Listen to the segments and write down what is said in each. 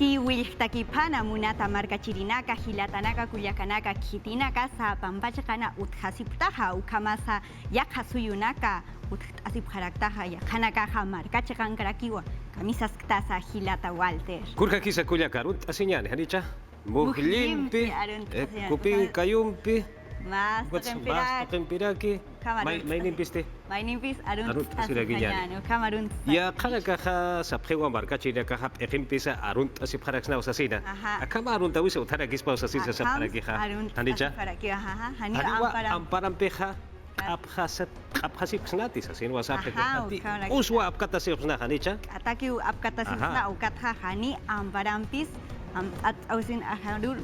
Aski wilhtaki pana munata marka chirinaka hilatanaka kuyakanaka kitinaka sa pampachakana uthasiptaha ukamasa yakhasuyunaka uthasipharaktaha yakhanaka marka chakankrakiwa kamisas ktasa hilata Walter. Kurka kisa kuyakarut asinyani hanicha muhlimpi kupin kayumpi Mas tempiraki may nimpiste arun asiraginyani ya kanaka sa phewa marka china ka hap ekimpisa arun asipharakna usasina akama arun tawisa utharakispa usasisa sa parakiha hanicha amparampeha abhasip snati sa sinwa sa pekati uswa apkatasip na hanicha ataki apkatasip na ukatha hani amparampis at ausin ahadur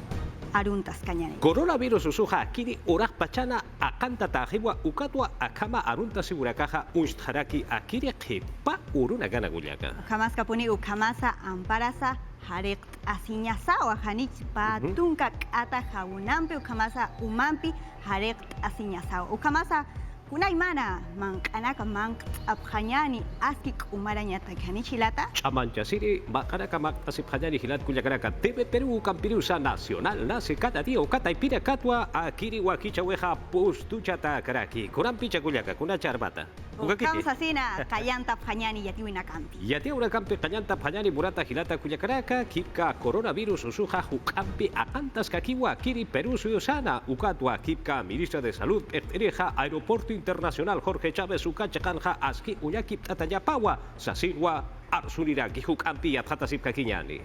aruntas kanyani. Coronavirus usuha kiri orak pachana akanta tahiwa ukatwa akama arunta sigurakaha unstharaki akiri khipa uruna gana gulyaka. Ukamas kapuni ukamasa amparasa harek asinyasa wa hanich patunka ata haunampi ukamasa umampi harek asinyasa ukamasa kunay mana mankanaka mank abkhanyani askik umaranya taghani chilata chamancha siri makanaka mak asipkhanyani hilat kulyakaraka tebe Perú campiriusa nacional nace cada día ukata ipira katwa akiri wakicha weha postuchata karaki kurampicha kulyaka kuna charbata ukakiti sasina kayanta abkhanyani yatiwina kampi yatiwina kampi kayanta abkhanyani murata hilata kulyakaraka kipka coronavirus usuha hukampi akantas kakiwa kiri Perú suyosana ukatwa kipka ministra de salud ereja aeropuerto internacional Jorge Chávez ukachakanja aski unyaki atayapawa sasirwa arsunira gihukampi athatasip kakinyani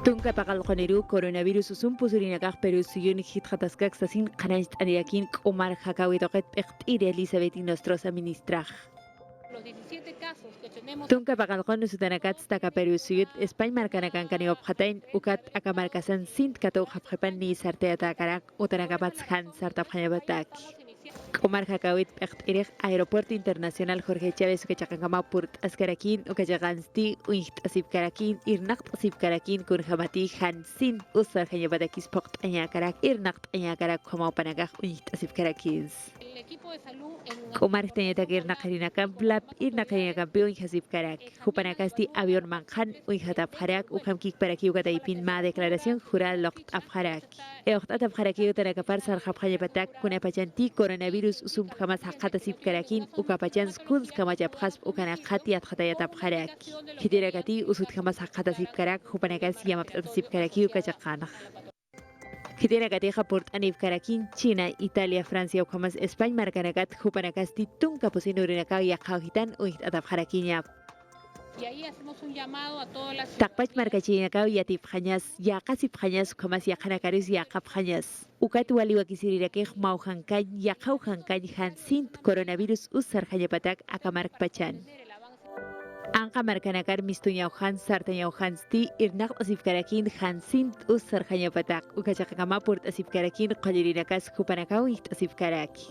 Tunka pakalqoniru coronavirus pusurinakaq Perú suyun hitqataskak sasin qanayt aniyakin Omar Hakawitoqet peqt'iri Elizabeth Nostrosa ministraj. Tunka pakalqon sutanakats taka Perú suyut España markanakan kani objatain ukat akamarkasan sint kato hapjepan ni sarteata karak utanakapats han sartapjayabatak. Omar Hakawit peqt'iriq aeropuerto internacional Jorge Chávez ukachaqankama purt askarakin ukachagansti uiht asipkarakin irnaqt asipkarakin kunhamati hansin usar hayabatakis poqt anyakarak irnaqt anyakarak khamaupanakaq uiht asipkarakis Omar tenyatak irnaqarinakan plap irnaqarinakan pi uih asipkarak hupanakasti avión manjan uihatap harak ukhamkik paraki ukataipin ma declaración jurada loqt afharak eoqt atapharaki utanakapar sarhab hayabatak kunapachanti coronavirus usum khamas haqqata sipkarakin ukapachans kunz kamajab khasb ukana khatiyat khatayat abkharak hidirakati usut khamas haqqata sipkarak hupanakas yamapt sipkaraki ukachaqanaq hidirakati khapurt anif karakin China Italia Francia ukhamas España markanakat hupanakas titunka pusinurinaka yaqhagitan uiht atabkharakinya Y ahí hacemos un llamado a todas las Takpach markachinakaw yatip khanyas yaqasip khanyas khamas yaqanakaris yaqap khanyas ukat waliwa kisirirakej mauhankan yaqauhankan hansint coronavirus usar khayapatak akamark pachan Anqa markanakar mistuñawhan sartañawhan sti irnaq asifkarakin hansint usar khayapatak ukachaqakama purt asifkarakin qallirinakas kupanakaw iht asifkaraki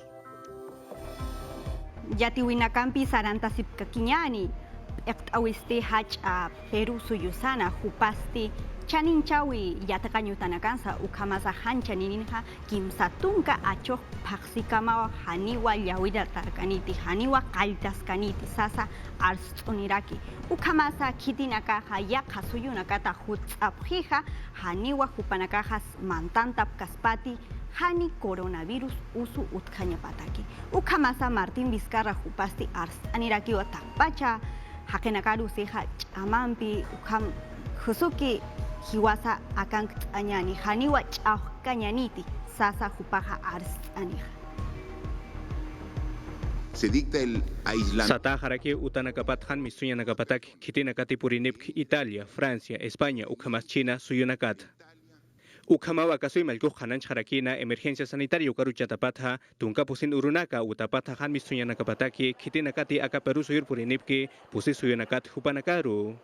Yatiwinakampi saranta sipkakiñani awiste hach Perú suyusana hupasti chaninchawi yataqañutanakansa ukhamasa hanchaninja kimsatunka achoq phaqsikama haniwa llawira tarkaniti haniwa qaltaskaniti sasa arst'uniraki ukhamasa khitinaka yaqa suyunakata hutz'apjija haniwa hupanakajas mantantap kaspati hani coronavirus usu utqañapataki ukhamasa Martín Vizcarra hupasti arst'aniraki wa takpacha hakenakaru seha chamampi ukam khusuki hiwasa akan anyani haniwa chahkanyaniti sasa hupaja arstaniha se dicta el aislamiento. Satajaraki utanakapathan misuyanakapatak kitinakati purinipk Italia, Francia, España, ukamas China suyunakat. Ukamawa kasui malkuh hanan charakina emergencia sanitaria ukaruchatapatha tunka pusin urunaka utapatha han misuyanakapataki kitinakati aka Perú suyur purinipki pusi suyunakat hupanakaru.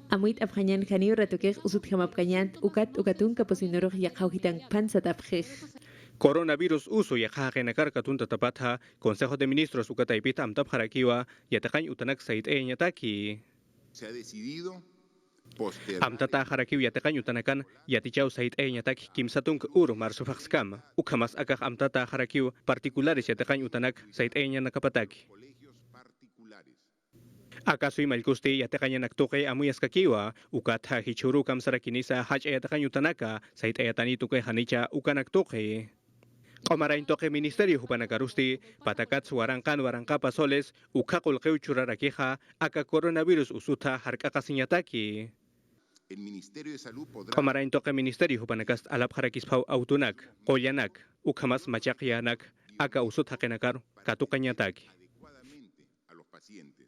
Amuit abhanyan khaniu ratukej usut khamapkanyant ukatun kapusinuruh yaqauhitan pansatapjej Coronavirus uso yaqagenakar katunta tapatha Consejo de Ministros ukataipita amtapjarakiwa yataqañ utanak sait eñataki. Se ha decidido Amtata harakiw yataqañ utanakan yatichaw sait eñatak kimsatunk marzo faxkam ukhamas akaq amtata harakiw particulares yataqañ utanak sait eña nakapataki Akaso imalkusti yateqaña naktuqe amuyas kakiwa ukatha hichuru kamsarakinisa hach ayataqañu tanaka sait ayatani tuqe hanicha ukanaktuqe. Qomarain toqe ministerio hupanakarusti patakat waranqan waranqapa soles ukaqul qeuchurarakiqa aka coronavirus usuta harqaqa siñataki. El Ministerio de Salud podrá Qomarain toqe ministerio hupanakast alapqarakisphau autunak qollanak ukamas machaqyanak aka usut haqinakar katuqañataki. adecuadamente a los pacientes.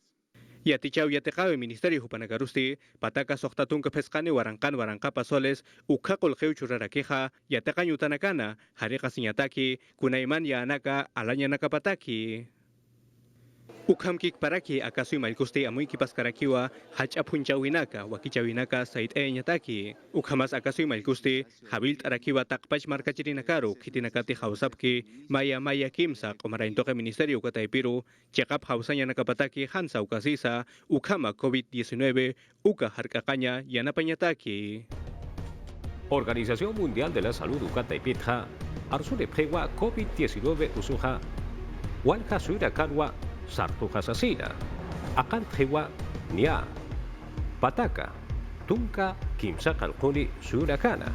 Yatichau yateqawe ministerio hupanakarusti pataka soqtatunka pesqani waranqapa soles ukaqul qeuchurarakiqa yateqañu tanakana hariqa siñataki kunayman yaanaka alañanaka pataki. Ukhamkik paraki akaso imalkusti amuyki paskarakiwa hach'apunchawinaka wakichawinaka sait eñataki ukhamas akaso imalkusti habilt arakiwa taqpach markachirinakaru khitinakati hawsapki maya kimsa qomaraintoqe ministerio ukataypiru cheqap hawsañanaka pataki hansa ukasisa ukhama COVID-19 uka harqaqaña yanapañataki. Organización Mundial de la Salud Ukataipitja, Arsure Pregua COVID-19 Usuja, Walja Suirakanwa, Sartuja Sasina, Akan Pregua, Nia, Pataka, Tunka, Kimsa Kalkuni, Suirakana,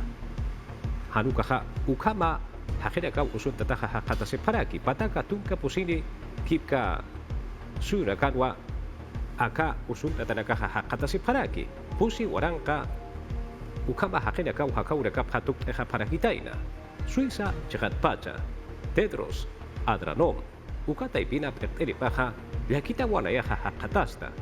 Hanukaja, Ukama, Hajeraka Usutataja Hakata Separaki, Pataka, Tunka Pusini, Kipka, Suirakanwa, Aka Usuntatanakaja Hakata Separaki, Pusi Waranka, Ukama Hajeraka Uhakauraka Patuk Eja Parakitaina, Suiza Chegatpacha, Tedros, Adranom, Ukataipina Perteripaja, Yakita Wanayaja Hakatasta,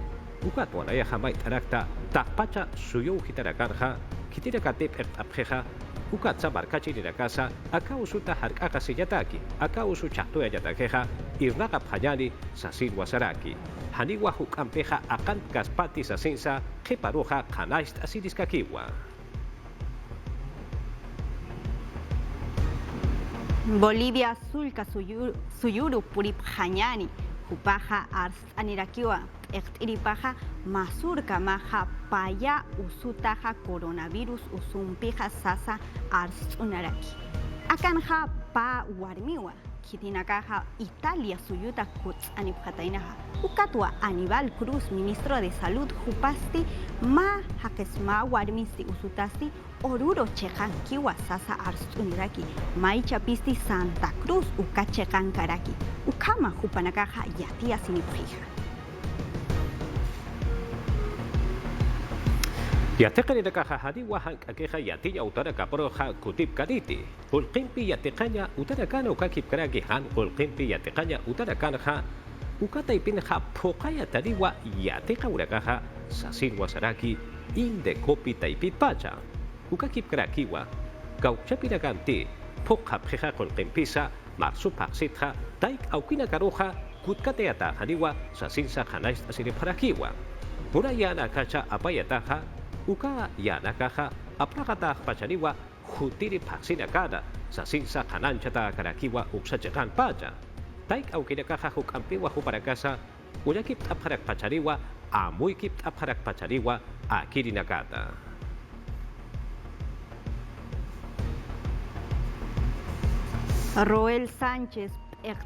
Ukat Wanayaja Maitarakta, Takpacha Suyo Hitarakarja, Kitirakate Pertapjeja, Ukatsa Barkachi de la Casa, Akausuta Harkaka Siyataki, Akausu Chatuya Yatakeja, Irnaga Payani, Sasil Wasaraki, Haniwa Hukampeja Akant Gaspati Sasinsa, Jeparuja Kanaist Asiriskakiwa. Bolivia sulka suyuru purip hanyani hupaja ars anirakiwa iripaja masurka maja paya usutaja coronavirus usumpija sasa ars unaraki akanja pa warmiwa kitinakaja Italia suyuta kuts anipjatainaja ukatwa Aníbal Cruz ministro de salud hupasti ma hakesma warmisti usutasti Oruro cheqan kiwa sasa arsuniraki, maicha pisti Santa Cruz uka cheqan karaki, ukama hupanakaja yatia sinipjija. Yateqaninakaja hadiwa hankakeja yatiya utaraka proja kutip kariti, ulqimpi yateqaña utarakana ukakip karaki han ulqimpi yateqaña utarakanja ukataipinja pokaya tariwa yateqa urakaja sasil wasaraki inde kopi taipit pacha. Ukakip karakiwa, gauchapiraganti, poka preja kolkempisa, marsupa sitja, taik aukina karoja, kutkateata haniwa, sasinsa hanais asiriparakiwa. Murayana kacha apayataja, uka yanakaja, apragata pachaniwa, jutiri paksina kada, sasinsa hananchata karakiwa uksachakan pacha. Taik aukina kaja hukampiwa huparakasa, uyakip aparak pachaniwa, amuikip aparak pachaniwa, akirinakata. Roel Sánchez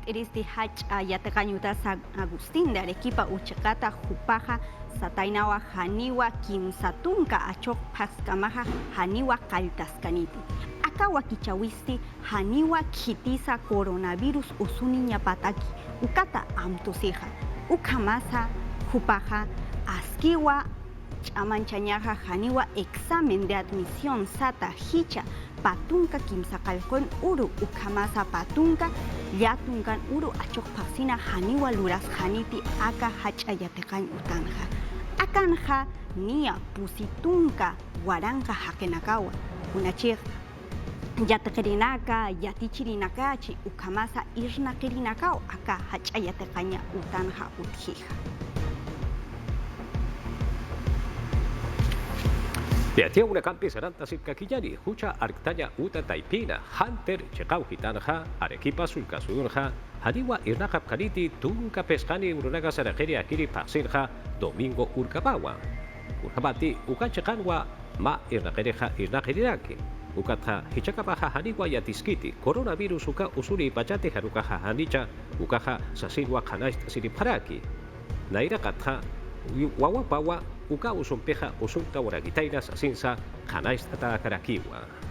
Iristi Hach Yatecañuta San Agustín de Arequipa Uchecata Jupaja Satainawa Haniwa Kimsatunka Achok Paskamaja Haniwa Kaltaskaniti Akawa Kichawisti Haniwa Kitisa Coronavirus Usuniña Pataki Ukata Amtusija Ukamasa Jupaja Askiwa Chamanchañaja Haniwa examen de admisión Sata Hicha Patunka kimsakalkon uru ukamasa patunka yatunkan uru achok paksina haniwa luras haniti aka hachayatekan utanja akanja nia pusitunka waranka hakenakawa unachir yatekerinaka yatichirinakachi ukamasa irnakirinakao aka hachayatekaña utanja utjija. Yatia una campi saranta sipkakillani, hucha arctaya uta taipina, hunter chekau hitanja, arequipa sulkasurja, hadiwa irnakap kaniti, tunka pescani urunaga sarajeri akiri pasinja, domingo urkabawa. Urkabati, ukachekanwa, ma irnakereja irnakeriraki. Ukata hichakapaja haniwa yatiskiti, coronavirus uka usuri pachate harukaja hanicha, ukaja sasilwa kanast siriparaki. Naira katja, wawapawa uka usumpeja usunta waragitainas asinsa janaistata karakiwa.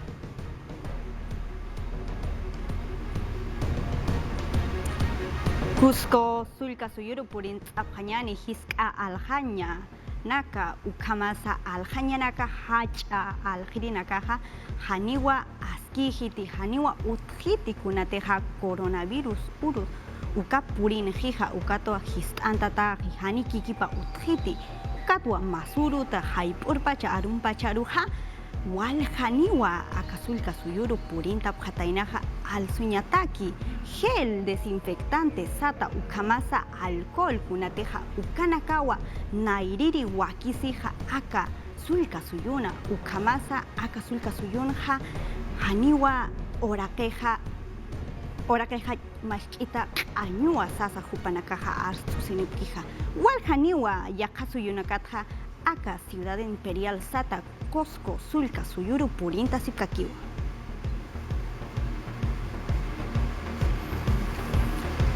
Cusco sulka suyuru purin apanyani hiska alhaña naka ukamasa alhaña naka hacha aljirinaka haniwa askihiti haniwa uthiti kunateja coronavirus urus uka purin hija ukato histantata hani kikipa uthiti katwa masuru ta haipurpacha arumpacharuja wal haniwa akasulka suyuru purinta pjatainaja al suñataki gel desinfectante sata ukamasa alcohol kunateja ukanakawa nairiri wakisija aka sulka suyuna ukamasa aka sulka suyunja haniwa orakeja mashchita añua sasa jupanakaja arstusinipkija wal haniwa yakasuyunakatja aka ciudad imperial sata Cusco sulka suyuru purinta sipkakiwa.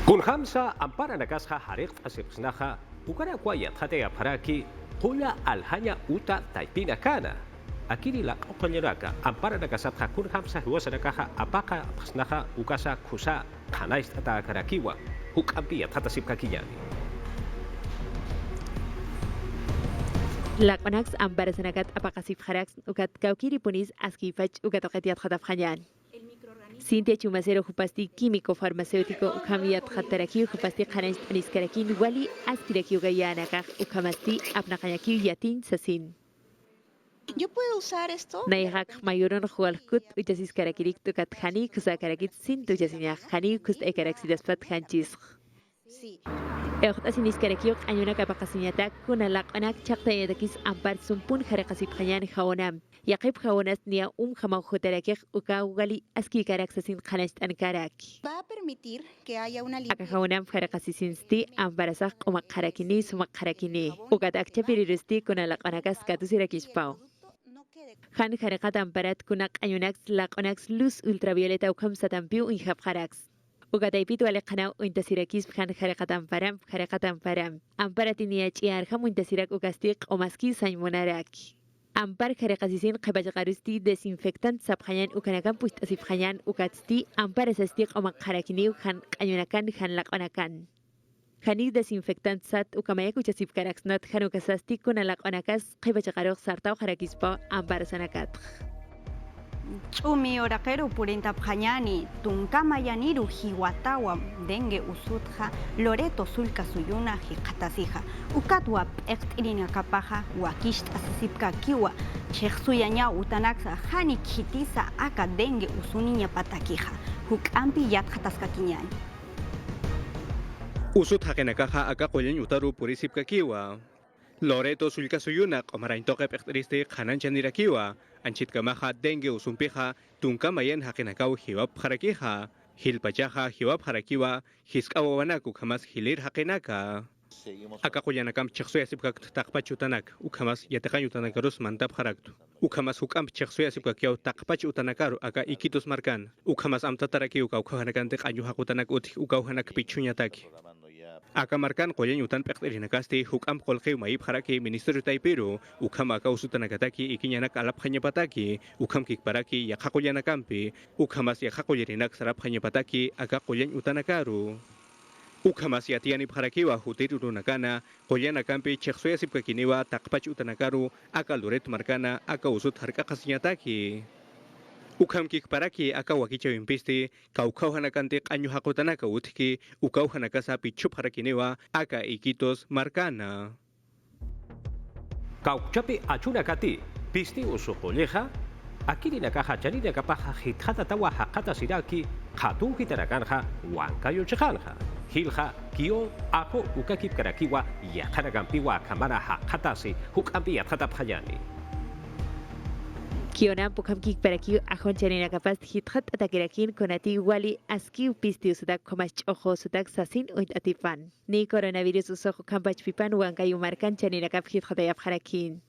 Kun hamsa ampara nakasha harekt asipsnaha ukara kwaya tate aparaki kuya alhanya uta taipina kana. Akiri la kokonyeraka ampara nakasatha kun hamsa huwasa nakaha apaka pasnaha ukasa kusa kanais tata karakiwa hukampi tata sipkakiyani. Lakonax ambarasanakat apakasif harax ukat kaukiri punis askifach ukatokatiat hatafhayan. Cintia Chumacero jupasti químico farmacéutico ukamiat hataraki jupasti khanais aniskarakin wali askiraki ugayanaka ukamasti apnakayaki yatin sasin. ¿Yo puedo usar esto? Naihak mayoron hualkut ujasis karakirik tukat khani kusakarakit sin tujasinya khani kust ekaraxidaspat khanchis. Sí. Asinis karakiok anyuna kapakasinyata kunalak anak chakta yadakis ampar sumpun harakasip khayan khawanam yaqib khawanas nia khamaw khotarakik ukawgali aski karaksasin khanast ankarak Va a permitir que haya una aka khawanam harakasisinsti amparasak umak harakini sumak harakini ukatak chapirirusti kunalak anakas katusirakishpao khan harakat amparat kunak anyunak lak anax luz ultravioleta ukham satampiu inhab haraks Ugataipitu alekana uintasirakis bhan harakatan param amparatiniach iarham uintasirak ukastik o maski saimonarak ampar harakasisin qabajaqarusti desinfectant sabhayan ukanakan puistasifhayan ukatsti amparasastik o makharakini han qayunakan han laqanakan Hani desinfectant sat ukamayak uchasifkaraksnat hanukasasti kunalaqanakas qabajaqaruq sartaw harakispa amparasanakat Chumi orakero purinta pjañani, tunkama yaniru hiwatawa, dengue usutja, loreto sulka suyuna hikatasija, ukatwa ektirina kapaja, wakisht asisipka kiwa, cheksuyaña utanaxa, hani kitisa aka dengue usuniña patakija, hukampi yatjataska kiñani. Usut hakenakaja aka qoyan utaru purisipka kiwa. Loreto sulka suyuna qomaraintoqep ektiriste qananchanirakiwa. Anchit kamaja dengue usumpija tunkamayan hakenakau hiwap harakija hilpachaja hiwap harakiwa hiskawawanaku kamas hilir hakenaka akakuyanakam cheksoyasipkak taqpachutanak ukamas yataqanyutanakarus mantap haraktu ukamas hukam cheksoyasipkakiaw taqpach utanakaru aka ikitus markan ukamas amtataraki ukawkahanakantek anyuhakutanak utik ukawhanak pichuñataki Akamarkan qoyan utan pektirinakasti hukam qolqi mayib haraki ministerio taipiru ukam aka usutanakataki ikinyanak alap hanyapataki ukam kikparaki yaqaqoyanakampi ukamas yaqaqoyarinak sarap hanyapataki aka qoyan utanakaru ukamas yatiani harakiwa hutirurunakana qoyanakampi cheksoyasipkakiniwa taqpach utanakaru aka loret markana aka usut harqaqasiñataki Ukam kikparaki aka wakichawimpisti kaukauhanakantik anyuhakutanaka utki ukauhanakasa pichup harakinewa aka ikitos markana. Kauchapi achunakati pisti usuqulleja akirinakaja chaninakapaja hitjatatawa haqata siraki hatun hitarakanja huankayochejanja hilja kio ajo ukakipkarakiwa yaqanakampiwa kamara haqatasi hukampi yatjatapjayani Kiona pukam kik paraki ajon chanina kapaz hithat atakirakin konati wali aski pisti usutak komach ojo sutak sasin oit atifan. Ni coronavirus usojo kampach pipan wankayu markan chanina kap hithat ayap harakin.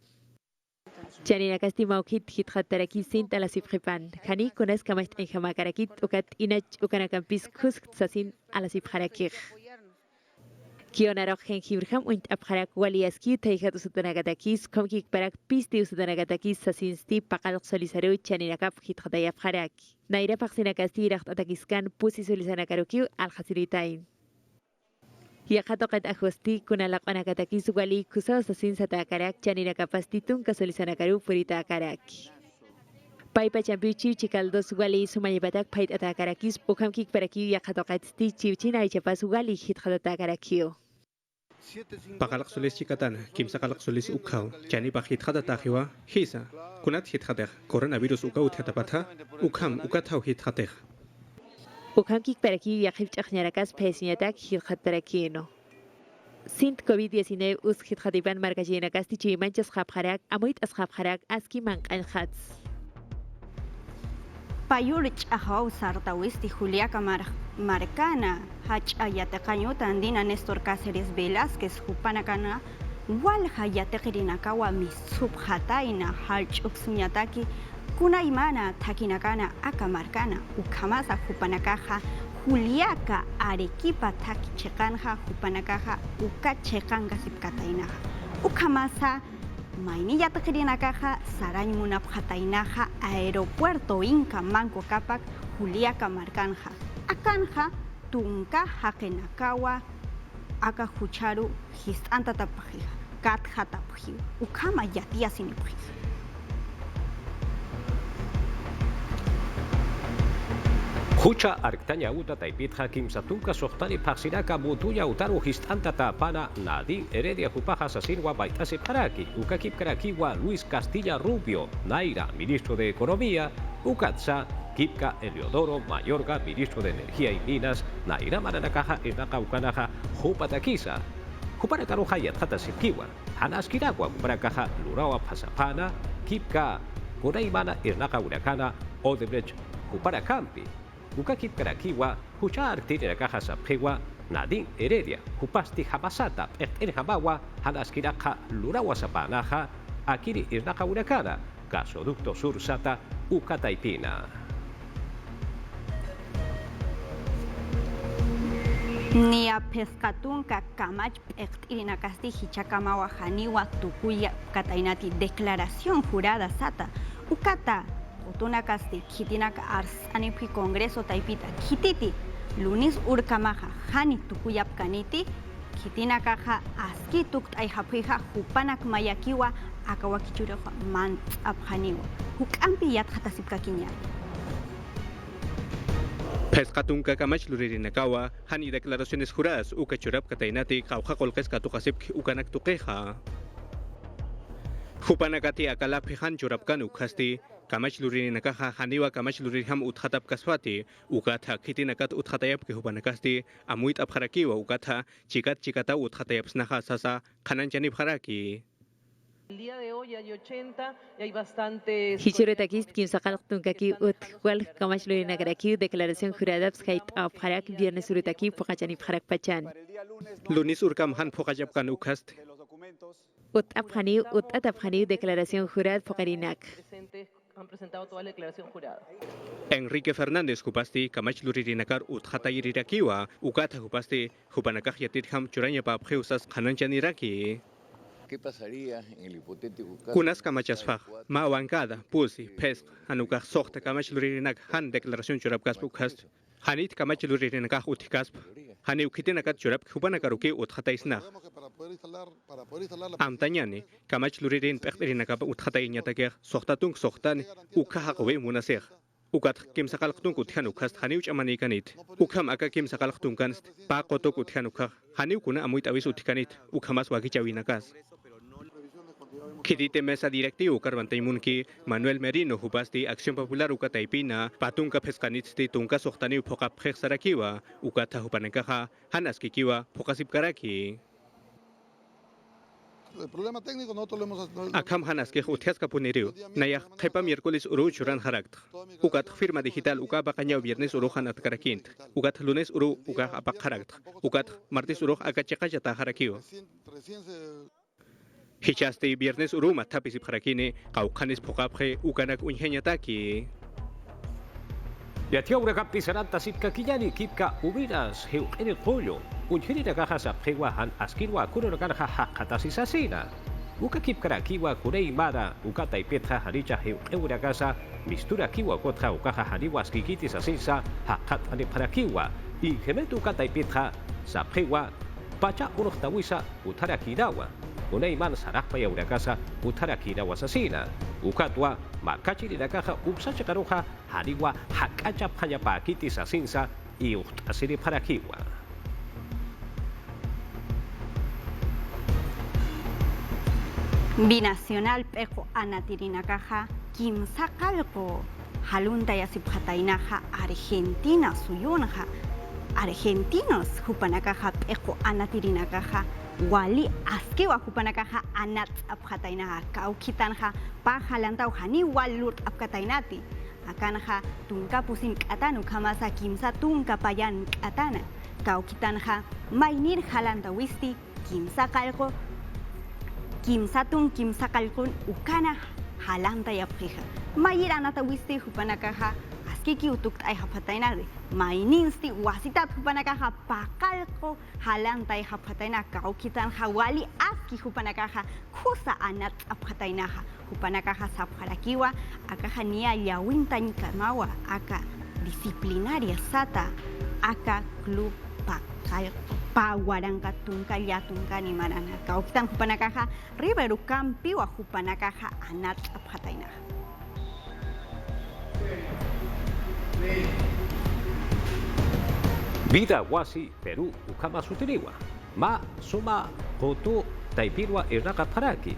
Chanina kasti maukit hithat taraki sin talasip hipan. Kani konas kamach enjamakarakit ukat inach ukanakampis kusk sasin alasip harakik. Kionaro jengibrham uint abharak waliaski taihat usutanagatakis komkik parak pisti usutanagatakis sasinsti pakal solisaru chaninakap hithatay abharak. Naira paksinakasti iraht atakiskan pusi solisanakarukiu alhasiritain. Yaqatoqat ajusti kunalaq anakatakis wali kusa sasin satakarak chaninakapasti tunka solisanakaru purita akarak. Paipa champiuchi chikaldos wali sumayibatak pait atakarakis ukamkik parakiu yaqatoqatsti chiwchina ichapas wali hithatatakarakiu. Pakalak solis chikatana, kimsakalak solis ukau, chani pa hithatatajiwa, hisa, kunat hithatek, coronavirus ukau hithatapatha, ukam ukatau hithatek. Ukamkik parakiu yaqipchaqñarakas pesinatak hithatparakino. Sint COVID-19 us hithatipan markachinakasti chimanchas japharak, amuit as japharak aski manqanjats. Payurich ahau sartawisti Juliaca Marcana, Hach Ayatecañuta Andina Néstor Cáceres Velázquez, Jupanacana, Wal Hayatequirinakawa Misub Hataina, Halch Uxuñataki, Kunaimana, Takinakana, Akamarcana, Ukamasa, Jupanakaja, Juliaca, Arequipa, Taki Chekanja, Jupanakaja, Uka Chekanga Sipkatainaja, Ukamasa, Mainilla Tajirinakaja, Sarañ Munapjatainaja, Aeropuerto Inca Manco Capac, Juliaca Marcanja, Akanja, Tunca Jakenakawa, Aka Hucharu, Histanta Tapajija, Katja Tapji, Ukama Yatia Sinipjija. Hucha arktanya uta taipitja kimsatunka sohtani paxiraka mutuya utaru histanta tapana Nadine Heredia Jupaja Sasinwa Baitase Paraki, Ukakip Karakiwa Luis Castilla Rubio, Naira, ministro de Economía, Ukatsa, Kipka Eliodoro Mayorga, ministro de Energía y Minas, Naira Maranakaja Enaka Ukanaja, Jupatakisa, Jupanakaru Hayat Hata Sirkiwa, Hanaskiragua, Kuparakaja Lurawa Pasapana, Kipka, Kunaimana Enaka Urakana, Odebrecht, Kuparakampi. Ukakip Karakiwa, Hucha Artiri Caja Sapjewa, Nadine Heredia, Hupasti Habasata, El Habawa, Hanaskiraka, Lurawa Sapanaja, Akiri Irnaka Urakana, Gasoducto Sur Sata, Ukataipina. Ni a pescatunca camach irinacasti hichakamawa janiwa tukuya katainati declaración jurada sata ukata utunacasti kitinaka ars anipi congreso taipita kititi lunis urkamaja hani tukuyap kaniti kitinakaja aski tukt ayhapija hupanak mayakiwa akawakichuraja mant abjaniwa hukampi yat hatasipkakiña. Pescatunca Kamach Lurinakawa, Hani declaraciones juradas, Ukachurap Katainati, Kaujakolkes Katukasip, Ukanak Tukeja. Hupanakati Akalapihan Churapkan Ukasti, Kamach Lurinakaha, Haniwa Kamach Lurinham Uthatap Kaswati, Ukata, Kitinakat Uthatayap Hupanakasti, Amuit Abharakiwa Ukata, Chikat Chikata Uthatayap Snaha Sasa, Kananchani Bharaki. El día de hoy hay 80 y hay bastantes. Hichuretakis kimsaqalqtunkaki utwal kamachlurinakarakiu declaración jurada bskait abharak viernes uretaki pokachani bharak pachan. Lunis Urkam Han Pokayapkan Ukast. Ut atabhaniu declaración jurada pokarinak. Han presentado toda la declaración jurada. Enrique Fernández Jupasti, Kamach Luririnakar Uthatayirirakiwa, Ukata Jupasti, Jupanakaj Yatirham Churanyapa Abheusas Hananchaniraki. ¿Qué pasaría en el hipotético caso? Kunas kamachasfaj, Mawankada, Pulsi, Pesk, Hanukaj Sohta Kamach Luririnak, Han declaración Churapkas Bukast, Hanit Kamach Luririnakaj Utikasp, Haniukitinakat Churap, Hupanakaruki Uthataisnach. Amtañani, Kamach Luririn Pechrinakap Uthatainataker, Sohtatung Sohtan, Ukahakowe Munasir. Ukat Kim Sakalktung Uthanukast, Haniuch Amanikanit, Ukam Aka Kim Sakalktunkanst, Pakotok Uthanukah, Haniukuna Amuit Avis Utikanit, Ukamas Wakichavinakas. Kidite mesa directivo Carbantaimunki, Manuel Merino Jupasti, Acción Popular Ukataipina, Patunka Peskanitsti, Tunka Sohtani Pokap Sarakiwa, Ukata Hupanekaja, Hanaskikiwa, Pokasipkaraki. El problema técnico nosotros lo hemos... Akam Hanaske Utiaska Puneriu, Naya Kepa miércoles Uru Churan Harakt, Ukat firma digital Uka Bakaña viernes Uruhan at Karakint, Ukat lunes Uru Uka Apak Harakt, Ukat martes Uru Akachakajata Harakio. Hichaste viernes Uruma Tapis Harakine, Kaukanis Pokapre, Ukanak Unhenyataki. Yatia Urakapi Saranta Sipka Kiyani, Kipka Ubiras, Eugenio Pollo. unjirina kaha saphewa han askirwa kurorakaja hakatasisasina. Uka kipkara kiwa kurei mara ukata ipetha haricha heura casa mistura kiwa kotha ukaha hariwa skikiti sasinsa hakat ane para kiwa y gemetu ukata ipetha saphewa pacha unohtawisa utara kirawa unai man sarakpa yaura casa utara kirawa sasina ukatwa makachiri nakaha uksacha karoja hariwa hakacha panyapa kiti sasinsa y asiri para kiwa. Binacional pejo anatirinacaja kimsacalco halunta yasipjatainaja Argentina suyunja argentinos jupanacaja pejo anatirinacaja wali askewa jupanacaja anat apjatainaja kaukitanja pajalantau hani walut apkatainati akanja tunka pusin katanu kamasa kimsa tunka payan katana kaukitanja mainir jalanta wisti kimsacalco kimsatun kimsakalkun ukana halanta yapija mayira nata wisti hupanakaja askiki utukt ay hapatainade maininsti wasitat hupanakaja pakalko halanta ay hapataina kaukitan hawali aski hupanakaja kusa anat apatainaja hupanakaja sapharakiwa akaja nia yawinta nikamawa aka disciplinaria sata aka club pakal pawarangka tungka ya tungka ni manana kaukitan hupanakaja riberu kampi wa hupanakaja anat apataina. Vida wasi Peru ukama sutiriwa ma suma koto taipirwa irnaka paraki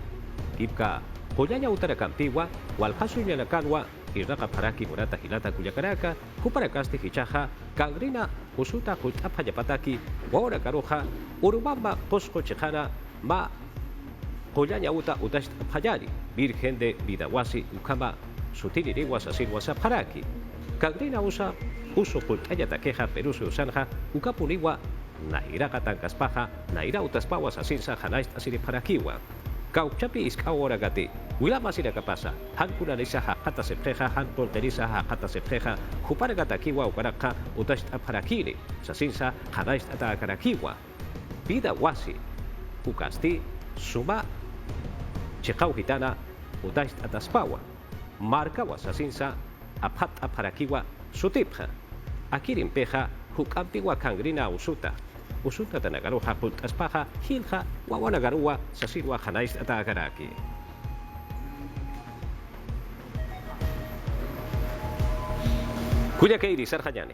kipka koyanya utara kampiwa walhasunya nakanwa irnaka paraki murata hilata kuyakaraka kuparakasti hichaja kangrina usuta kutapa yapataki wora karoja urubamba posko chejana ma koyanya uta utash payari virgen de Vidawasi ukama sutiririwa sasirwa saparaki kangrina usa uso kultaya takeja peruso usanja ukapuniwa naira katankaspaja naira utaspawa sasinsa hanais asiri parakiwa kauchapi iskawora gati wilama sira kapasa hankuna nisa hakata sepjeja hankol terisa hakata sepjeja jupara gatakiwa ukaraka utash parakiri sasinsa hanais atakarakiwa vida wasi ukasti suma chekau hitana utash ataspawa markawa sasinsa apat aparakiwa sutipja akirin peja hukampiwa kangrina usuta tanagaroja pultaspaja hilja wawanagaruwa sasirwa hanais atagaraki. Kuya keiri sarjanyani.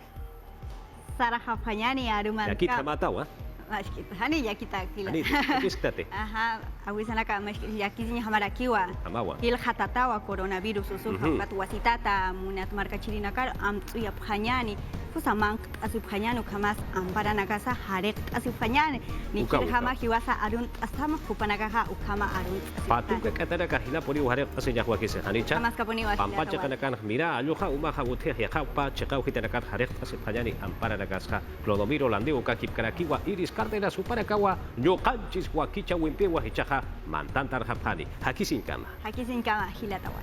Sarajapanyani aruman. Yakita matawa. Mashkita hani yakita kila. Hani kiskate. Aha, awisanaka mashkita yakizinya hamarakiwa. Amawa. Il hatatawa coronavirus usuha patwasitata munat markachirinakar amtuya phanyani fusamang asupanyano kamas ampara nagasa harek asupanyani nikir hama hiwasa arun asama kupanagaha ukama arun. Patuka katara kahila poni harek asenya huakise hanicha. Kamas kaponi wasi. Pampacha kanakan mira aluha umaha uthe yakapa chekau hitanakan harek asupanyani ampara nagasa Clodomiro landeo kakip karakiwa iris Cárdenas uparakawa ñoqanchis wakicha wimpiwa hichaja mantantar hapani hakisin kama hilatawa.